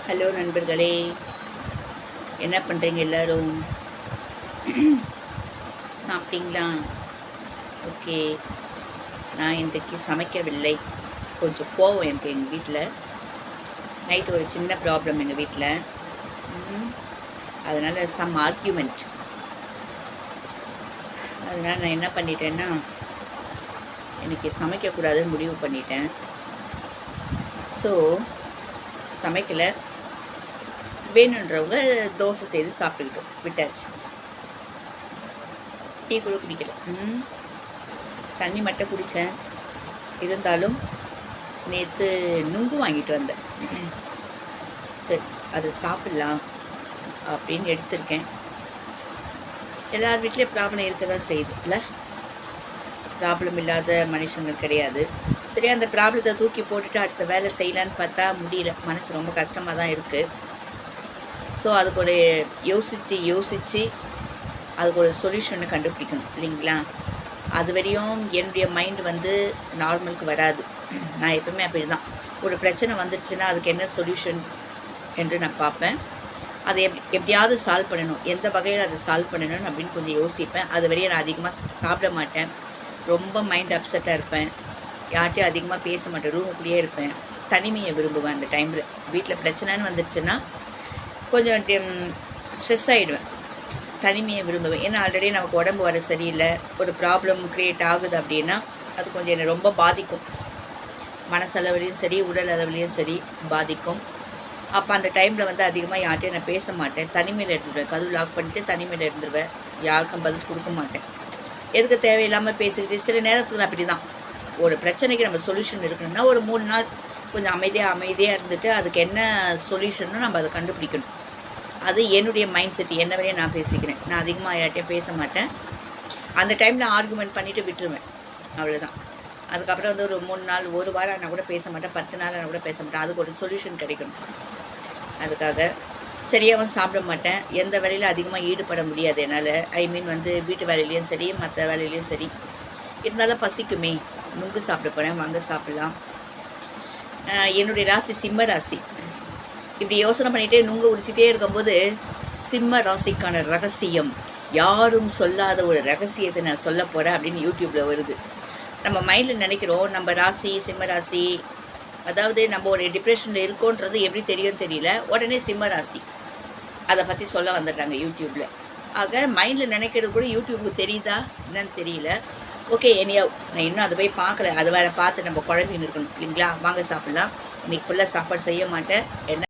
Hello நண்பர்களே, என்ன பண்ணுறீங்க எல்லோரும்? சாப்பிட்டீங்களா? ஓகே. நான் இன்றைக்கு சமைக்கவில்லை. கொஞ்சம் கோவம் எனக்கு எங்கள் வீட்டில். நைட்டு ஒரு சின்ன ப்ராப்ளம் எங்கள் வீட்டில். அதனால் சம் ஆர்கியூமெண்ட். அதனால் நான் என்ன பண்ணிட்டேன்னா, இன்றைக்கி சமைக்கக்கூடாதுன்னு முடிவு பண்ணிட்டேன். ஸோ சமைக்கலை. வேணுன்றவங்க தோசை செய்து சாப்பிட்டுக்கிட்டோம், விட்டாச்சு. டீ கூட குடிக்கல. தண்ணி மட்டும் குடித்தேன். இருந்தாலும் நேற்று நுங்கு வாங்கிட்டு வந்தேன். சரி, அதை சாப்பிட்லாம் அப்படின்னு எடுத்திருக்கேன். எல்லார் வீட்லேயும் ப்ராப்ளம் இருக்க தான் செய்யுது இல்லை? ப்ராப்ளம் இல்லாத மனுஷங்க கிடையாது. சரி, அந்த ப்ராப்ளத்தை தூக்கி போட்டுட்டு அடுத்த வேலை செய்யலான்னு பார்த்தா முடியல. மனசு ரொம்ப கஷ்டமாக தான் இருக்குது. ஸோ அதுக்கு ஒரு யோசித்து அதுக்கு ஒரு சொல்யூஷனை கண்டுபிடிக்கணும் இல்லைங்களா? அது வரையும் என்னுடைய மைண்டு நார்மலுக்கு வராது. நான் எப்பவுமே அப்படி தான். ஒரு பிரச்சனை வந்துடுச்சுன்னா அதுக்கு என்ன சொல்யூஷன் என்று நான் பார்ப்பேன். அதை எப்படியாவது சால்வ் பண்ணணும், எந்த வகையில் அதை சால்வ் பண்ணணும் அப்படின்னு கொஞ்சம் யோசிப்பேன். அது வரையும் நான் அதிகமாக சாப்பிட மாட்டேன். ரொம்ப மைண்ட் அப்செட்டாக இருப்பேன். யார்கிட்டையும் அதிகமாக பேச மாட்டேன். ரூமுக்குள்ளேயே இருப்பேன். தனிமையை விரும்புவேன். அந்த டைமில் வீட்டில் பிரச்சனைன்னு வந்துடுச்சுன்னா கொஞ்சம் ஸ்ட்ரெஸ் ஆகிடுவேன். தனிமையை விரும்புவேன். ஏன்னா ஆல்ரெடி நமக்கு உடம்பு வர சரியில்லை, ஒரு ப்ராப்ளம் க்ரியேட் ஆகுது அப்படின்னா அது கொஞ்சம் என்னை ரொம்ப பாதிக்கும். மனசளவுலேயும் சரி, உடல் அளவுலேயும் சரி பாதிக்கும். அப்போ அந்த டைமில் அதிகமாக யார்கிட்டையும் நான் பேச மாட்டேன். தனிமையில் இருந்துருவேன். கதவு லாக் பண்ணிவிட்டு தனிமையில் இருந்துருவேன். யாருக்கும் பதில் கொடுக்க மாட்டேன். எதுக்கு தேவையில்லாமல் பேசிக்கிட்டு சில நேரத்தில் அப்படி தான். ஒரு பிரச்சனைக்கு நம்ம சொல்யூஷன் இருக்கணும்னா ஒரு 3 நாள் கொஞ்சம் அமைதியாக இருந்துட்டு அதுக்கு என்ன சொல்யூஷன்னு நம்ம அதை கண்டுபிடிக்கணும். அது என்னுடைய மைண்ட் செட். என்ன வரையும் நான் பேசிக்கிறேன். நான் அதிகமாக யார்கிட்டையும் பேச மாட்டேன். அந்த டைமில் ஆர்குமெண்ட் பண்ணிவிட்டு விட்டுருவேன், அவ்வளோதான். அதுக்கப்புறம் ஒரு 3 நாள், ஒரு வாரம் நான் கூட பேச மாட்டேன். 10 நாள் நான் கூட பேச மாட்டேன். அதுக்கு ஒரு சொல்யூஷன் கிடைக்கணும். அதுக்காக சரியாகவும் சாப்பிட மாட்டேன். எந்த வேலையில் அதிகமாக ஈடுபட முடியாது என்னால். வீட்டு வேலையிலையும் சரி, மற்ற வேலையிலையும் சரி. இருந்தாலும் பசிக்குமே, நுங்கு சாப்பிட போகிறேன், வாங்க சாப்பிட்லாம். என்னுடைய ராசி சிம்ம ராசி. இப்படி யோசனை பண்ணிகிட்டே நுங்கு உடிச்சிட்டே இருக்கும்போது சிம்ம ராசிக்கான ரகசியம், யாரும் சொல்லாத ஒரு ரகசியத்தை நான் சொல்ல போகிறேன் அப்படின்னு யூடியூப்பில் வருது. நம்ம மைண்டில் நினைக்கிறோம் நம்ம ராசி சிம்ம ராசி, அதாவது நம்ம ஒரு டிப்ரெஷனில் இருக்கோன்றது எப்படி தெரியும் தெரியல, உடனே சிம்ம ராசி அதை பற்றி சொல்ல வந்துடுறாங்க யூடியூப்பில். ஆக மைண்டில் நினைக்கிறது கூட யூடியூப்புக்கு தெரியுதா என்னன்னு தெரியல. ஓகே, நான் இன்னும் அதை போய் பார்க்கல. அது வேறு பார்த்து நம்ம குழம்பின்னு இருக்கணும் இல்லைங்களா? வாங்க சாப்பிட்லாம். இன்றைக்கி ஃபுல்லாக சாப்பாடு செய்ய மாட்டேன். என்ன